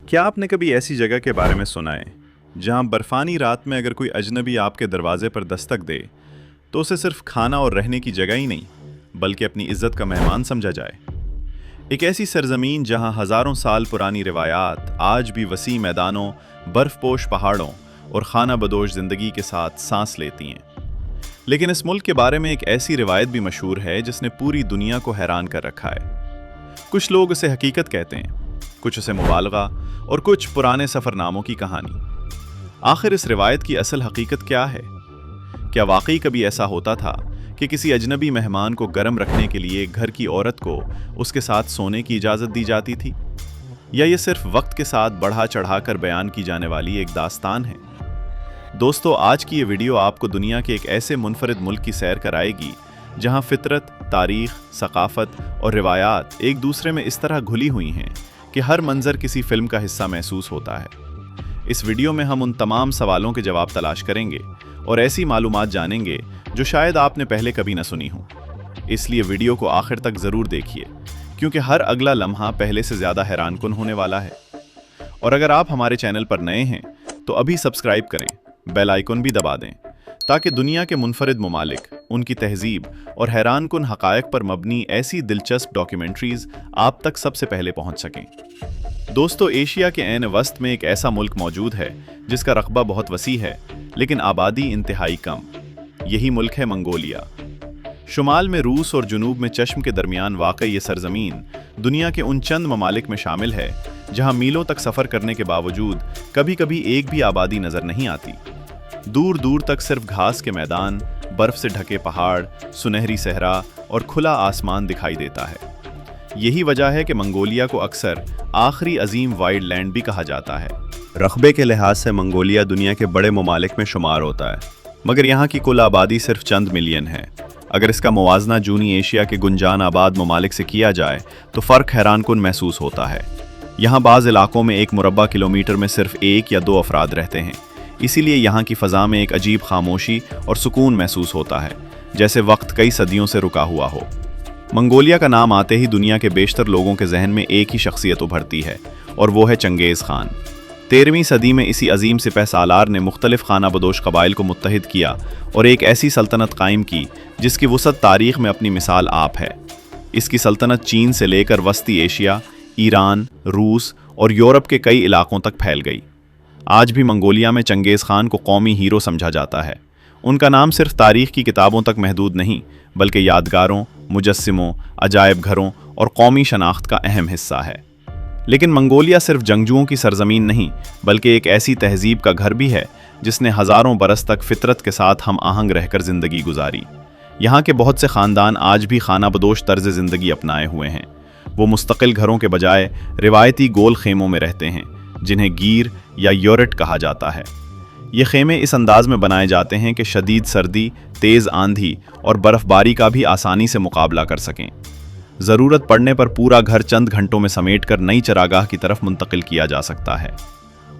क्या आपने कभी ऐसी जगह के बारे में सुना है जहां बर्फानी रात में अगर कोई अजनबी आपके दरवाजे पर दस्तक दे तो उसे सिर्फ खाना और रहने की जगह ही नहीं बल्कि अपनी इज्जत का मेहमान समझा जाए। एक ऐसी सरजमीन जहां हजारों साल पुरानी रिवायात आज भी वसी मैदानों, बर्फपोश पहाड़ों और खाना बदोश जिंदगी के साथ सांस लेती हैं। लेकिन इस मुल्क के बारे में एक ऐसी रिवायत भी मशहूर है जिसने पूरी दुनिया को हैरान कर रखा है। कुछ लोग उसे हकीकत कहते हैं, कुछ उसे मुबालगा और कुछ पुराने सफरनामों की कहानी। आखिर इस रिवायत की असल हकीकत क्या है? क्या वाकई कभी ऐसा होता था कि किसी अजनबी मेहमान को गर्म रखने के लिए घर की औरत को उसके साथ सोने की इजाज़त दी जाती थी, या ये सिर्फ वक्त के साथ बढ़ा चढ़ाकर बयान की जाने वाली एक दास्तान है? दोस्तों, आज की ये वीडियो आपको दुनिया के एक ऐसे मुनफरिद मुल्क की सैर कराएगी जहां फितरत, तारीख, सकाफत और रिवायात एक दूसरे में इस तरह घुली हुई हैं कि हर मंजर किसी फिल्म का हिस्सा महसूस होता है। इस वीडियो में हम उन तमाम सवालों के जवाब तलाश करेंगे और ऐसी मालूमात जानेंगे जो शायद आपने पहले कभी न सुनी हो। इसलिए वीडियो को आखिर तक ज़रूर देखिए, क्योंकि हर अगला लम्हा पहले से ज़्यादा हैरानकुन होने वाला है। और अगर आप हमारे चैनल पर नए हैं तो अभी सब्सक्राइब करें, बेल आइकन भी दबा दें, ताकि दुनिया के मुनफरिद ममालिक, उनकी तहजीब और हैरानकुन हक़ायक़ पर मबनी ऐसी दिलचस्प डॉक्यूमेंट्रीज़ आप तक सबसे पहले पहुंच सकें। दोस्तों, एशिया के ऐन वस्त में एक ऐसा मुल्क मौजूद है जिसका रकबा बहुत वसी है लेकिन आबादी इंतहाई कम। यही मुल्क है मंगोलिया। शुमाल में रूस और जुनूब में चश्म के दरमियान वाक़ई ये सरजमीन दुनिया के उन चंद ममालिक में शामिल है जहां मीलों तक सफ़र करने के बावजूद कभी कभी एक भी आबादी नज़र नहीं आती। दूर दूर तक सिर्फ घास के मैदान, बर्फ से ढके पहाड़, सुनहरी सहरा और खुला आसमान दिखाई देता है। यही वजह है कि मंगोलिया को अक्सर आखिरी अजीम वाइल्ड लैंड भी कहा जाता है। रकबे के लिहाज से मंगोलिया दुनिया के बड़े ममालिक में शुमार होता है, मगर यहाँ की कुल आबादी सिर्फ चंद मिलियन है। अगर इसका मुवाजना जूनी एशिया के गुंजान आबाद ममालिक से किया जाए तो फ़र्क हैरानकुन महसूस होता है। यहाँ बाज़ इलाकों में एक मुरब्बा किलोमीटर में सिर्फ एक या दो अफराद रहते हैं, इसीलिए यहाँ की फ़ज़ा में एक अजीब खामोशी और सुकून महसूस होता है, जैसे वक्त कई सदियों से रुका हुआ हो। मंगोलिया का नाम आते ही दुनिया के बेशतर लोगों के जहन में एक ही शख्सियत उभरती है, और वो है चंगेज़ खान। 13वीं सदी में इसी अजीम सिपह सालार ने मुख्तलिफ खाना बदोश कबाइल को मुत्तहिद किया और एक ऐसी सल्तनत कायम की जिसकी वसअत तारीख़ में अपनी मिसाल आप है। इसकी सल्तनत चीन से लेकर वस्ती एशिया, ईरान, रूस और यूरोप के कई इलाकों तक फैल गई। आज भी मंगोलिया में चंगेज़ खान को कौमी हीरो समझा जाता है। उनका नाम सिर्फ तारीख़ की किताबों तक महदूद नहीं, बल्कि यादगारों, मुजस्सिमों, अजायब घरों और कौमी शनाख्त का अहम हिस्सा है। लेकिन मंगोलिया सिर्फ जंगजुओं की सरजमीन नहीं, बल्कि एक ऐसी तहजीब का घर भी है जिसने हज़ारों बरस तक फितरत के साथ हम आहंग रहकर ज़िंदगी गुजारी। यहाँ के बहुत से ख़ानदान आज भी खाना बदोश तर्ज़ ज़िंदगी अपनाए हुए हैं। वो मुस्तकिल घरों के बजाय रिवायती गोल खेमों में रहते हैं, जिन्हें गीर या योरट कहा जाता है। ये खेमे इस अंदाज में बनाए जाते हैं कि शदीद सर्दी, तेज़ आंधी और बर्फ़बारी का भी आसानी से मुकाबला कर सकें। ज़रूरत पड़ने पर पूरा घर चंद घंटों में समेटकर नई चरागाह की तरफ मुंतकिल किया जा सकता है।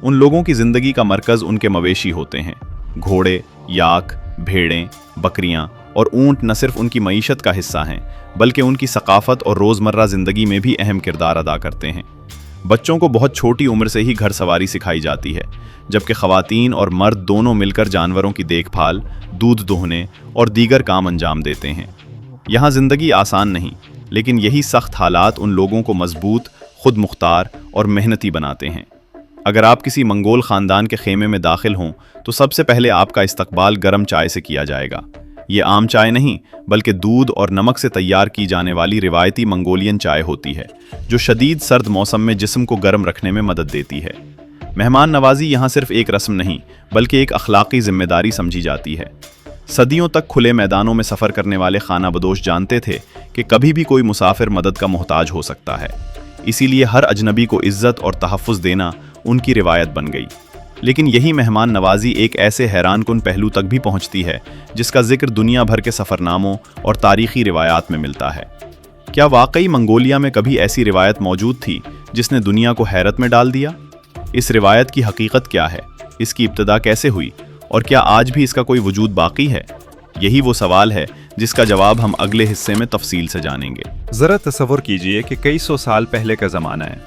उन लोगों की ज़िंदगी का मरकज़ उनके मवेशी होते हैं। घोड़े, याक, भेड़ें, बकरियां और ऊँट न सिर्फ उनकी मईशत का हिस्सा हैं, बल्कि उनकी सकाफ़त और रोज़मर्रा ज़िंदगी में भी अहम किरदार अदा करते हैं। बच्चों को बहुत छोटी उम्र से ही घर सवारी सिखाई जाती है, जबकि ख़वातीन और मर्द दोनों मिलकर जानवरों की देखभाल, दूध दोहने और दीगर काम अंजाम देते हैं। यहाँ ज़िंदगी आसान नहीं, लेकिन यही सख्त हालात उन लोगों को मजबूत, खुद मुख्तार और मेहनती बनाते हैं। अगर आप किसी मंगोल ख़ानदान के खेमे में दाखिल हों तो सबसे पहले आपका इस्तकबाल गर्म चाय से किया जाएगा। ये आम चाय नहीं, बल्कि दूध और नमक से तैयार की जाने वाली रिवायती मंगोलियन चाय होती है, जो शदीद सर्द मौसम में जिस्म को गर्म रखने में मदद देती है। मेहमान नवाजी यहाँ सिर्फ एक रस्म नहीं, बल्कि एक अखलाकी जिम्मेदारी समझी जाती है। सदियों तक खुले मैदानों में सफ़र करने वाले खाना बदोश जानते थे कि कभी भी कोई मुसाफिर मदद का मोहताज हो सकता है। इसीलिए हर अजनबी को इज़्ज़त और तहफ़्फ़ुज़ देना उनकी रिवायत बन गई। लेकिन यही मेहमान नवाजी एक ऐसे हैरानकुन पहलू तक भी पहुंचती है जिसका जिक्र दुनिया भर के सफ़रनामों और तारीख़ी रिवायात में मिलता है। क्या वाकई मंगोलिया में कभी ऐसी रिवायत मौजूद थी जिसने दुनिया को हैरत में डाल दिया? इस रिवायत की हकीकत क्या है, इसकी इब्तिदा कैसे हुई और क्या आज भी इसका कोई वजूद बाकी है? यही वो सवाल है जिसका जवाब हम अगले हिस्से में तफसील से जानेंगे। ज़रा तसव्वुर कीजिए कि कई सौ साल पहले का ज़माना है।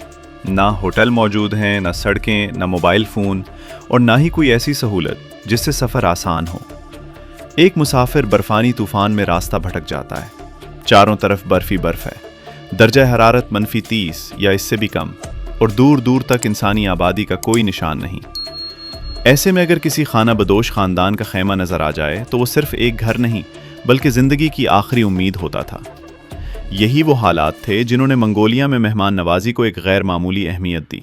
ना होटल मौजूद हैं, ना सड़कें, ना मोबाइल फ़ोन और ना ही कोई ऐसी सहूलत जिससे सफ़र आसान हो। एक मुसाफिर बर्फ़ानी तूफ़ान में रास्ता भटक जाता है। चारों तरफ बर्फ़ ही बर्फ़ है, दर्जा हरारत -30 या इससे भी कम, और दूर दूर तक इंसानी आबादी का कोई निशान नहीं। ऐसे में अगर किसी खाना बदोश ख़ानदान का खैमा नज़र आ जाए तो वो सिर्फ एक घर नहीं बल्कि ज़िंदगी की आखिरी उम्मीद होता था। यही वो हालात थे जिन्होंने मंगोलिया में मेहमान नवाजी को एक गैर मामूली अहमियत दी।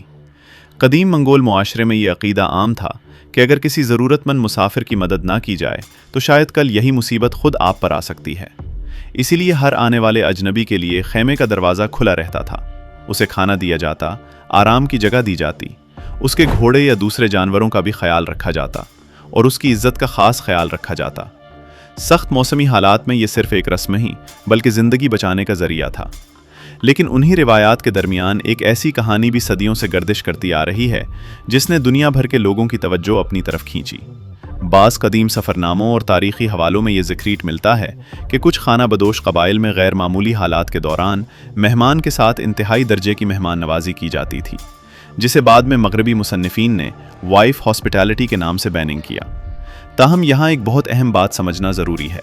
कदीम मंगोल मुआशरे में ये अकीदा आम था कि अगर किसी ज़रूरतमंद मुसाफिर की मदद ना की जाए तो शायद कल यही मुसीबत खुद आप पर आ सकती है। इसीलिए हर आने वाले अजनबी के लिए खैमे का दरवाज़ा खुला रहता था। उसे खाना दिया जाता, आराम की जगह दी जाती, उसके घोड़े या दूसरे जानवरों का भी ख्याल रखा जाता और उसकी इज्जत का ख़ास ख्याल रखा जाता। सख्त मौसमी हालात में ये सिर्फ एक रस्म ही बल्कि ज़िंदगी बचाने का ज़रिया था। लेकिन उन्हीं रिवायात के दरमियान एक ऐसी कहानी भी सदियों से गर्दिश करती आ रही है जिसने दुनिया भर के लोगों की तवज्जो अपनी तरफ खींची। बाज़ कदीम सफ़रनामों और तारीख़ी हवालों में ये ज़िक्रीट मिलता है कि कुछ खाना बदोश कबाइल में गैर मामूली हालात के दौरान मेहमान के साथ इंतहाई दर्जे की मेहमान नवाजी की जाती थी, जिसे बाद में मगरबी मुसन्निफ़ीन ने वाइफ हॉस्पिटैलिटी के नाम से बैनिंग किया। ताहम यहाँ एक बहुत अहम बात समझना ज़रूरी है।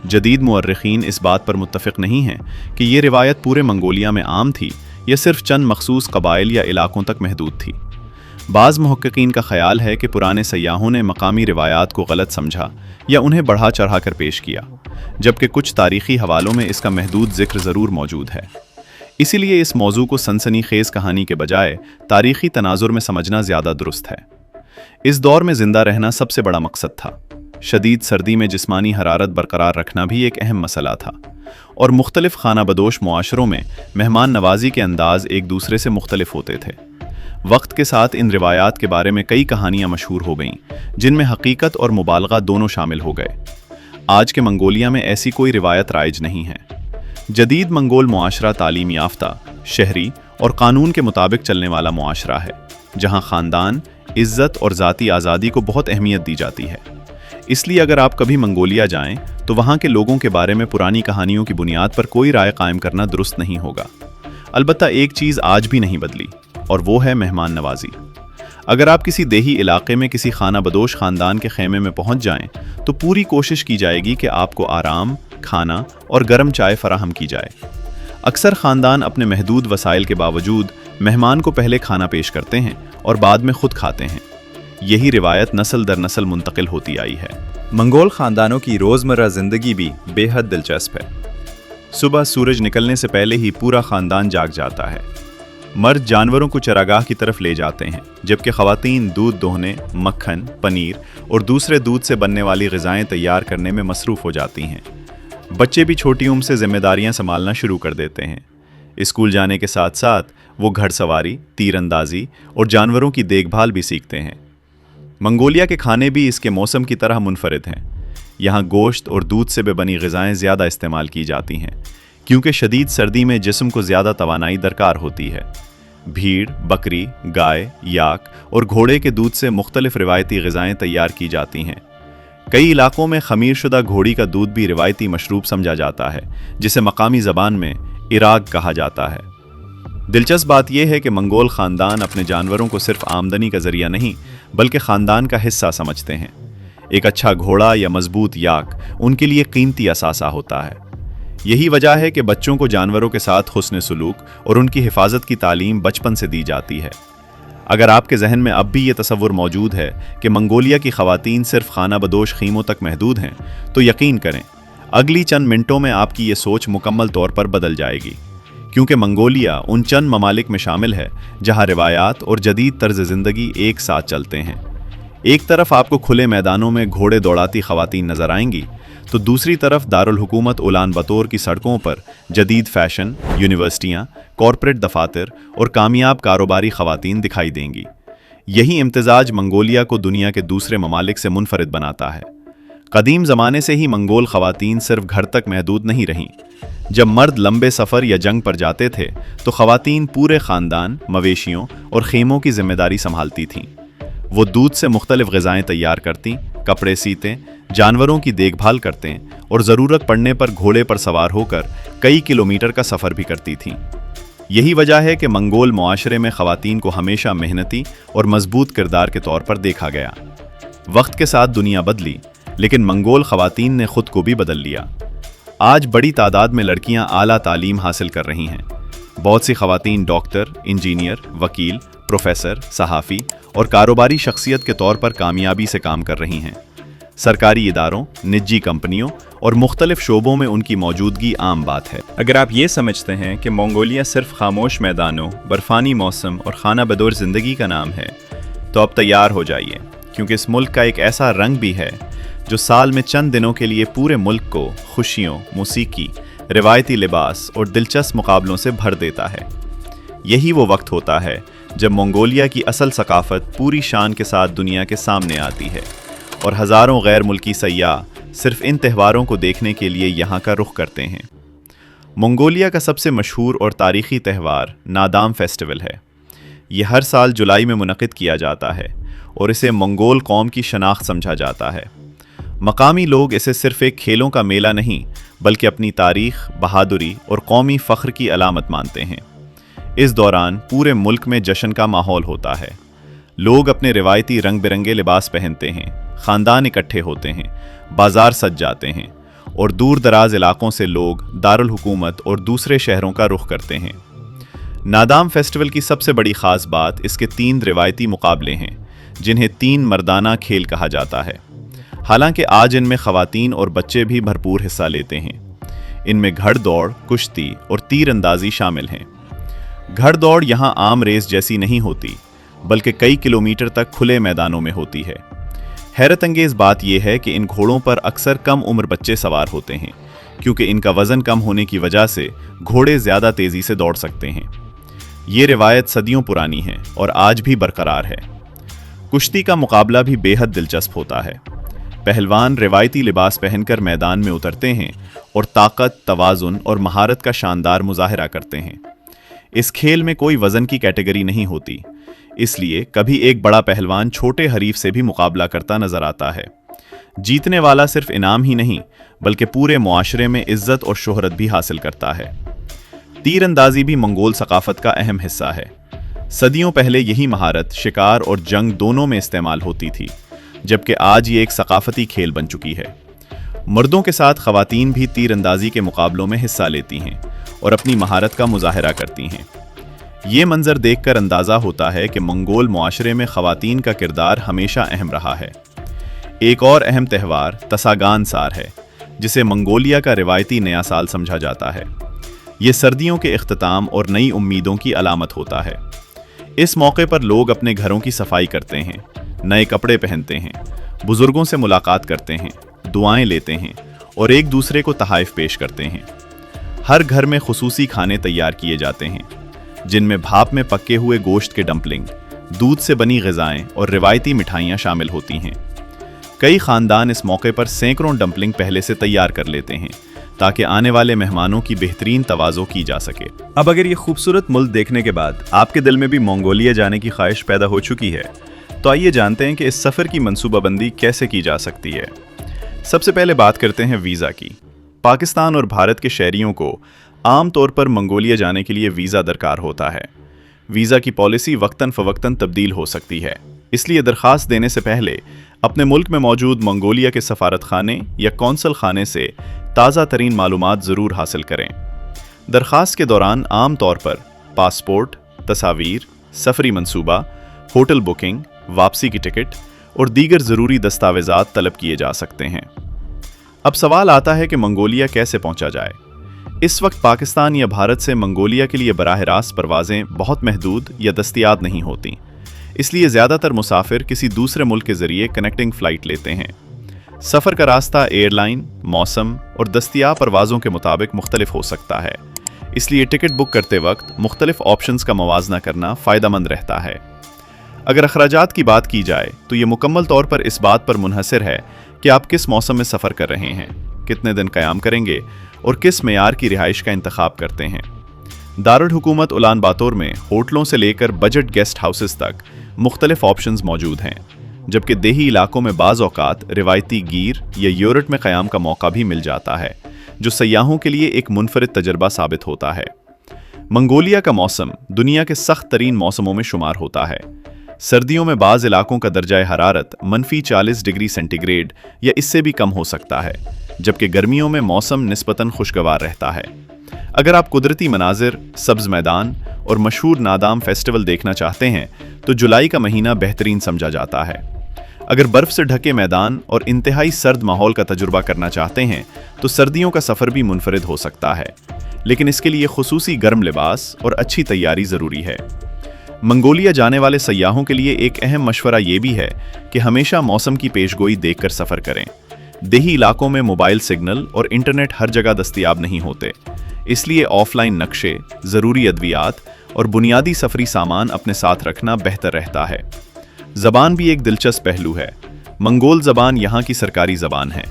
जदीद मुअर्रिखीन इस बात पर मुत्तफ़िक़ नहीं हैं कि ये रिवायत पूरे मंगोलिया में आम थी या सिर्फ चंद मखसूस कबाइल या इलाकों तक महदूद थी। बाज़ मुहक्किकीन का ख्याल है कि पुराने सयाहों ने मकामी रिवायात को गलत समझा या उन्हें बढ़ा चढ़ा कर पेश किया, जबकि कुछ तारीख़ी हवालों में इसका महदूद ज़िक्र ज़रूर मौजूद है। इसीलिए इस मौजू को सनसनीखेज़ कहानी के बजाय तारीख़ी तनाजुर में समझना ज़्यादा दुरुस्त है। इस दौर में ज़िंदा रहना सबसे बड़ा मकसद था। शदीद सर्दी में जिस्मानी हरारत बरकरार रखना भी एक अहम मसला था, और मुख्तलिफ खाना बदोश मुआशरों में मेहमान नवाजी के अंदाज एक दूसरे से मुख्तलिफ होते थे। वक्त के साथ इन रिवायात के बारे में कई कहानियाँ मशहूर हो गईं, जिनमें हकीकत और मुबालगा दोनों शामिल हो गए। आज के मंगोलिया में ऐसी कोई रिवायत राइज नहीं है। जदीद मंगोल मुआशरा तालीम याफ्ता, शहरी और कानून के मुताबिक चलने वाला मुआशरा है, जहाँ ख़ानदान, इज़्ज़त और ज़ाती आज़ादी को बहुत अहमियत दी जाती है। इसलिए अगर आप कभी मंगोलिया जाएं तो वहाँ के लोगों के बारे में पुरानी कहानियों की बुनियाद पर कोई राय कायम करना दुरुस्त नहीं होगा। अलबत्ता एक चीज़ आज भी नहीं बदली, और वो है मेहमान नवाजी। अगर आप किसी देही इलाके में किसी खाना बदोश ख़ानदान के खेमे में पहुँच जाएं तो पूरी कोशिश की जाएगी कि आपको आराम, खाना और गर्म चाय फराहम की जाए। अक्सर ख़ानदान अपने महदूद वसाइल के बावजूद मेहमान को पहले खाना पेश करते हैं और बाद में खुद खाते हैं। यही रिवायत नस्ल दर नस्ल मुंतकिल होती आई है। मंगोल ख़ानदानों की रोज़मर्रा ज़िंदगी भी बेहद दिलचस्प है। सुबह सूरज निकलने से पहले ही पूरा ख़ानदान जाग जाता है। मर्द जानवरों को चरागाह की तरफ ले जाते हैं, जबकि ख़वातीन दूध दोहने, मक्खन, पनीर और दूसरे दूध से बनने वाली ग़िज़ाएँ तैयार करने में मसरूफ़ हो जाती हैं। बच्चे भी छोटी उम्र से ज़िम्मेदारियाँ संभालना शुरू कर देते हैं। स्कूल जाने के साथ साथ वो घड़सवारी, तीरंदाजी और जानवरों की देखभाल भी सीखते हैं। मंगोलिया के खाने भी इसके मौसम की तरह मुनफरिद हैं। यहाँ गोश्त और दूध से बनी ग़िज़ाएँ ज़्यादा इस्तेमाल की जाती हैं, क्योंकि शदीद सर्दी में जिस्म को ज़्यादा तवानाई दरकार होती है। भीड़, बकरी, गाय, याक और घोड़े के दूध से मुख्तलिफ रिवायती ग़िज़ाएँ तैयार की जाती हैं। कई इलाकों में खमीर शुदा घोड़ी का दूध भी रिवायती मशरूब समझा जाता है, जिसे मकामी ज़बान में इराग कहा जाता है। दिलचस्प बात यह है कि मंगोल ख़ानदान अपने जानवरों को सिर्फ आमदनी का ज़रिया नहीं बल्कि ख़ानदान का हिस्सा समझते हैं। एक अच्छा घोड़ा या मजबूत याक उनके लिए कीमती असासा होता है। यही वजह है कि बच्चों को जानवरों के साथ हुस्न सलूक और उनकी हिफाजत की तालीम बचपन से दी जाती है। अगर आपके जहन में अब भी ये तसव्वुर मौजूद है कि मंगोलिया की ख़वातीन सिर्फ खाना बदोश ख़ीमों तक महदूद हैं, तो यकीन करें अगली चंद मिनटों में आपकी ये सोच मुकम्मल तौर पर बदल जाएगी, क्योंकि मंगोलिया उन चंद ममालिक में शामिल है जहाँ रिवायात और जदीद तर्ज ज़िंदगी एक साथ चलते हैं। एक तरफ आपको खुले मैदानों में घोड़े दौड़ाती ख़वातीन नज़र आएंगी, तो दूसरी तरफ दारुल हुकूमत उलान बतोर की सड़कों पर जदीद फ़ैशन, यूनिवर्सिटियाँ, कॉरपोरेट दफातर और कामयाब कारोबारी ख़वातीन दिखाई देंगी। यही इम्तिजाज मंगोलिया को दुनिया के दूसरे ममालिक से मुनफरिद बनाता है। कदीम ज़माने से ही मंगोल ख़वातीन सिर्फ घर तक महदूद नहीं रहीं। जब मर्द लंबे सफ़र या जंग पर जाते थे तो ख़वातीन पूरे ख़ानदान, मवेशियों और खेमों की जिम्मेदारी संभालती थीं। वो दूध से मुख्तलिफ ग़िज़ाएँ तैयार करतीं, कपड़े सीते, जानवरों की देखभाल करते और ज़रूरत पड़ने पर घोड़े पर सवार होकर कई किलोमीटर का सफ़र भी करती थीं। یہی وجہ ہے کہ منگول معاشرے میں خواتین کو ہمیشہ محنتی اور مضبوط کردار کے طور پر دیکھا گیا۔ وقت کے ساتھ دنیا بدلی، لیکن منگول خواتین نے خود کو بھی بدل لیا۔ آج بڑی تعداد میں لڑکیاں اعلیٰ تعلیم حاصل کر رہی ہیں۔ بہت سی خواتین ڈاکٹر، انجینئر، وکیل، پروفیسر، صحافی اور کاروباری شخصیت کے طور پر کامیابی سے کام کر رہی ہیں۔ سرکاری اداروں، نجی کمپنیوں اور مختلف شعبوں میں ان کی موجودگی عام بات ہے۔ اگر آپ یہ سمجھتے ہیں کہ منگولیا صرف خاموش میدانوں، برفانی موسم اور خانہ بدور زندگی کا نام ہے، تو اب تیار ہو جائیے، کیونکہ اس ملک کا ایک ایسا رنگ بھی ہے جو سال میں چند دنوں کے لیے پورے ملک کو خوشیوں، موسیقی، روایتی لباس اور دلچسپ مقابلوں سے بھر دیتا ہے۔ یہی وہ وقت ہوتا ہے جب منگولیا کی اصل ثقافت پوری شان کے ساتھ دنیا کے سامنے آتی ہے، اور ہزاروں غیر ملکی سیاح صرف ان تہواروں کو دیکھنے کے لیے یہاں کا رخ کرتے ہیں۔ منگولیا کا سب سے مشہور اور تاریخی تہوار نادام فیسٹیول ہے۔ یہ ہر سال جولائی میں منعقد کیا جاتا ہے اور اسے منگول قوم کی شناخت سمجھا جاتا ہے۔ مقامی لوگ اسے صرف ایک کھیلوں کا میلہ نہیں، بلکہ اپنی تاریخ، بہادری اور قومی فخر کی علامت مانتے ہیں۔ اس دوران پورے ملک میں جشن کا ماحول ہوتا ہے۔ لوگ اپنے روایتی رنگ برنگے لباس پہنتے ہیں، خاندان اکٹھے ہوتے ہیں، بازار سج جاتے ہیں، اور دور دراز علاقوں سے لوگ دارالحکومت اور دوسرے شہروں کا رخ کرتے ہیں۔ نادام فیسٹیول کی سب سے بڑی خاص بات اس کے 3 روایتی مقابلے ہیں، جنہیں 3 مردانہ کھیل کہا جاتا ہے۔ حالانکہ آج ان میں خواتین اور بچے بھی بھرپور حصہ لیتے ہیں۔ ان میں گھڑ دوڑ، کشتی اور تیر اندازی شامل ہیں۔ گھڑ دوڑ یہاں عام ریس جیسی نہیں ہوتی، بلکہ کئی کلومیٹر تک کھلے میدانوں میں ہوتی ہے۔ حیرت انگیز بات یہ ہے کہ ان گھوڑوں پر اکثر کم عمر بچے سوار ہوتے ہیں، کیونکہ ان کا وزن کم ہونے کی وجہ سے گھوڑے زیادہ تیزی سے دوڑ سکتے ہیں۔ یہ روایت صدیوں پرانی ہے اور آج بھی برقرار ہے۔ کشتی کا مقابلہ بھی بے حد دلچسپ ہوتا ہے۔ پہلوان روایتی لباس پہن کر میدان میں اترتے ہیں اور طاقت، توازن اور مہارت کا شاندار مظاہرہ کرتے ہیں۔ اس کھیل میں کوئی وزن کی کیٹیگری نہیں ہوتی، اس لیے کبھی ایک بڑا پہلوان چھوٹے حریف سے بھی مقابلہ کرتا نظر آتا ہے۔ جیتنے والا صرف انعام ہی نہیں، بلکہ پورے معاشرے میں عزت اور شہرت بھی حاصل کرتا ہے۔ تیر اندازی بھی منگول ثقافت کا اہم حصہ ہے۔ صدیوں پہلے یہی مہارت شکار اور جنگ دونوں میں استعمال ہوتی تھی، جبکہ آج یہ ایک ثقافتی کھیل بن چکی ہے۔ مردوں کے ساتھ خواتین بھی تیر اندازی کے مقابلوں میں حصہ لیتی ہیں اور اپنی مہارت کا مظاہرہ کرتی ہیں۔ یہ منظر دیکھ کر اندازہ ہوتا ہے کہ منگول معاشرے میں خواتین کا کردار ہمیشہ اہم رہا ہے۔ ایک اور اہم تہوار تساگان سار ہے، جسے منگولیا کا روایتی نیا سال سمجھا جاتا ہے۔ یہ سردیوں کے اختتام اور نئی امیدوں کی علامت ہوتا ہے۔ اس موقع پر لوگ اپنے گھروں کی صفائی کرتے ہیں، نئے کپڑے پہنتے ہیں، بزرگوں سے ملاقات کرتے ہیں، دعائیں لیتے ہیں اور ایک دوسرے کو تحائف پیش کرتے ہیں۔ ہر گھر میں خصوصی کھانے تیار کیے جاتے ہیں، جن میں بھاپ میں پکے ہوئے گوشت کے ڈمپلنگ، دودھ سے بنی غذائیں اور روایتی مٹھائیاں شامل ہوتی ہیں۔ کئی خاندان اس موقع پر سینکڑوں ڈمپلنگ پہلے سے تیار کر لیتے ہیں تاکہ آنے والے مہمانوں کی بہترین توازو کی جا سکے۔ اب اگر یہ خوبصورت ملک دیکھنے کے بعد آپ کے دل میں بھی منگولیا جانے کی خواہش پیدا ہو چکی ہے، تو آئیے جانتے ہیں کہ اس سفر کی منصوبہ بندی کیسے کی جا سکتی ہے۔ سب سے پہلے بات کرتے ہیں ویزا کی۔ پاکستان اور بھارت کے شہریوں کو عام طور پر منگولیا جانے کے لیے ویزا درکار ہوتا ہے۔ ویزا کی پالیسی وقتاً فوقتاً تبدیل ہو سکتی ہے، اس لیے درخواست دینے سے پہلے اپنے ملک میں موجود منگولیا کے سفارت خانے یا قونصل خانے سے تازہ ترین معلومات ضرور حاصل کریں۔ درخواست کے دوران عام طور پر پاسپورٹ، تصاویر، سفری منصوبہ، ہوٹل بکنگ، واپسی کی ٹکٹ اور دیگر ضروری دستاویزات طلب کیے جا سکتے ہیں۔ اب سوال آتا ہے کہ منگولیا کیسے پہنچا جائے۔ اس وقت پاکستان یا بھارت سے منگولیا کے لیے براہ راست پروازیں بہت محدود یا دستیاب نہیں ہوتی، اس لیے زیادہ تر مسافر کسی دوسرے ملک کے ذریعے کنیکٹنگ فلائٹ لیتے ہیں۔ سفر کا راستہ ایئر لائن، موسم اور دستیاب پروازوں کے مطابق مختلف ہو سکتا ہے، اس لیے ٹکٹ بک کرتے وقت مختلف آپشنز کا موازنہ کرنا فائدہ مند رہتا ہے۔ اگر اخراجات کی بات کی جائے تو یہ مکمل طور پر اس بات پر منحصر ہے کہ آپ کس موسم میں سفر کر رہے ہیں، کتنے دن قیام کریں گے اور کس معیار کی رہائش کا انتخاب کرتے ہیں۔ دارالحکومت اولان باتور میں ہوٹلوں سے لے کر بجٹ گیسٹ ہاؤسز تک مختلف آپشنز موجود ہیں، جبکہ دیہی علاقوں میں بعض اوقات روایتی گیر یا یورٹ میں قیام کا موقع بھی مل جاتا ہے، جو سیاحوں کے لیے ایک منفرد تجربہ ثابت ہوتا ہے۔ मंगोलिया का मौसम दुनिया के सख्त तरीन मौसमों में शुमार होता है। सर्दियों में बाज़ इलाकों का दर्जा हरारत -40 डिग्री सेंटीग्रेड या इससे भी कम हो सकता है, जबकि गर्मियों में मौसम निस्बतन खुशगवार रहता है। अगर आप कुदरती मनाजिर, सब्ज मैदान और मशहूर नादाम फेस्टिवल देखना चाहते हैं तो जुलाई का महीना बेहतरीन समझा जाता है। अगर बर्फ से ढके मैदान और इंतहाई सर्द माहौल का तजुर्बा करना चाहते हैं तो सर्दियों का सफ़र भी मुनफरिद हो सकता है, लेकिन इसके लिए खुसूसी गर्म लिबास और अच्छी तैयारी ज़रूरी है। मंगोलिया जाने वाले सयाहों के लिए एक अहम मशवरा ये भी है कि हमेशा मौसम की पेशगोई देखकर सफ़र करें। देही इलाकों में मोबाइल सिग्नल और इंटरनेट हर जगह दस्तयाब नहीं होते, इसलिए ऑफलाइन नक्शे, ज़रूरी अद्वियात और बुनियादी सफरी सामान अपने साथ रखना बेहतर रहता है। ज़बान भी एक दिलचस्प पहलू है। मंगोल ज़बान यहाँ की सरकारी ज़बान है,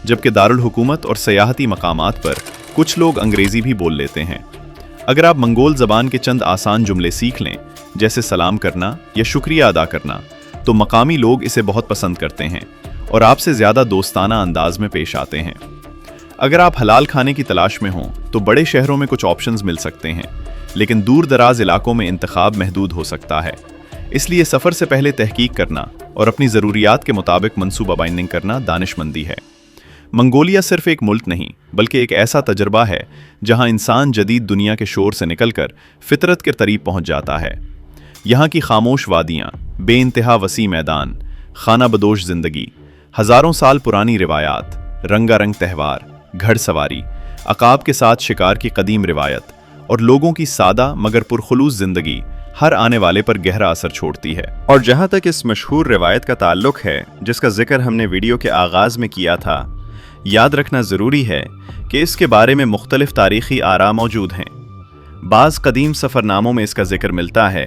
जबकि दारुल हुकूमत और सयाहती मकामात पर कुछ लोग अंग्रेज़ी भी बोल लेते हैं। अगर आप मंगोल ज़बान के चंद आसान जुमले सीख लें, जैसे सलाम करना या शुक्रिया अदा करना, तो मकामी लोग इसे बहुत पसंद करते हैं और आपसे ज़्यादा दोस्ताना अंदाज में पेश आते हैं। अगर आप हलाल खाने की तलाश में हों तो बड़े शहरों में कुछ ऑप्शंस मिल सकते हैं, लेकिन दूर दराज इलाकों में इंतखाब महदूद हो सकता है। इसलिए सफ़र से पहले तहकीक करना और अपनी ज़रूरियात के मुताबिक मनसूबा बाइंडिंग करना दानिशमंदी है। मंगोलिया सिर्फ एक मुल्क नहीं, बल्कि एक ऐसा तजर्बा है जहां इंसान जदीद दुनिया के शोर से निकलकर फितरत के करीब पहुंच जाता है। यहाँ की खामोश वादियाँ, बेइंतहा वसी मैदान, खाना बदोश ज़िंदगी, हज़ारों साल पुरानी रिवायात, रंगारंग त्यौहार, घड़सवारी, अकाब के साथ शिकार की कदीम रिवायत और लोगों की सादा मगर पुरखुलूस ज़िंदगी हर आने वाले पर गहरा असर छोड़ती है। और जहाँ तक इस मशहूर रिवायत का ताल्लुक है जिसका जिक्र हमने वीडियो के आगाज़ में किया था, याद रखना ज़रूरी है कि इसके बारे में मुख्तलिफ तारीख़ी आरा मौजूद हैं। बाज़ कदीम सफ़रनामों में इसका जिक्र मिलता है,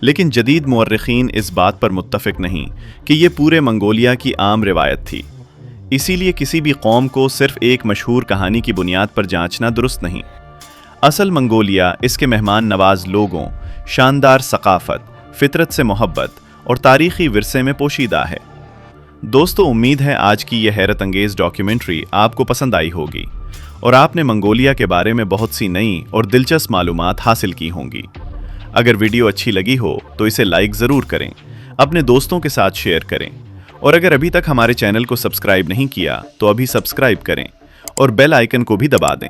लेकिन जदीद मुअर्रिख़ीन इस बात पर मुत्तफ़िक़ नहीं कि ये पूरे मंगोलिया की आम रिवायत थी। इसीलिए किसी भी कौम को सिर्फ एक मशहूर कहानी की बुनियाद पर जांचना दुरुस्त नहीं। असल मंगोलिया इसके मेहमान नवाज लोगों, शानदार सकाफ़त, फितरत से मोहब्बत और तारीख़ी विरसे में पोशीदा है। दोस्तों, उम्मीद है आज की यह हैरत अंगेज़ डॉक्यूमेंट्री आपको पसंद आई होगी और आपने मंगोलिया के बारे में बहुत सी नई और दिलचस्प मालूमात हासिल की होंगी। अगर वीडियो अच्छी लगी हो तो इसे लाइक ज़रूर करें, अपने दोस्तों के साथ शेयर करें और अगर अभी तक हमारे चैनल को सब्सक्राइब नहीं किया तो अभी सब्सक्राइब करें और बेल आइकन को भी दबा दें,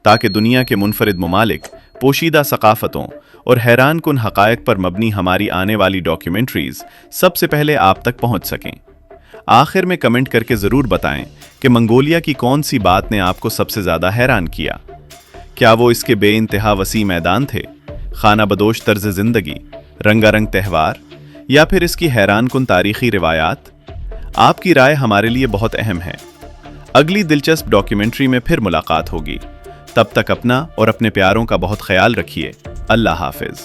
ताकि दुनिया के मुनफरिद ममालिक, पोशीदा सकाफ़तों और हैरान कुन हक़ाइक़ पर मबनी हमारी आने वाली डॉक्यूमेंट्रीज़ सबसे पहले आप तक पहुँच सकें। आखिर में कमेंट करके ज़रूर बताएं कि मंगोलिया की कौन सी बात ने आपको सबसे ज़्यादा हैरान किया। क्या वो इसके बेइंतहा वसी मैदान थे, खाना बदोश तर्ज ज़िंदगी, रंगारंग त्यौहार, या फिर इसकी हैरान कुन तारीख़ी रिवायात? आपकी राय हमारे लिए बहुत अहम है। अगली दिलचस्प डॉक्यूमेंट्री में फिर मुलाकात होगी। तब तक अपना और अपने प्यारों का बहुत ख्याल रखिए। अल्लाह हाफ़िज़।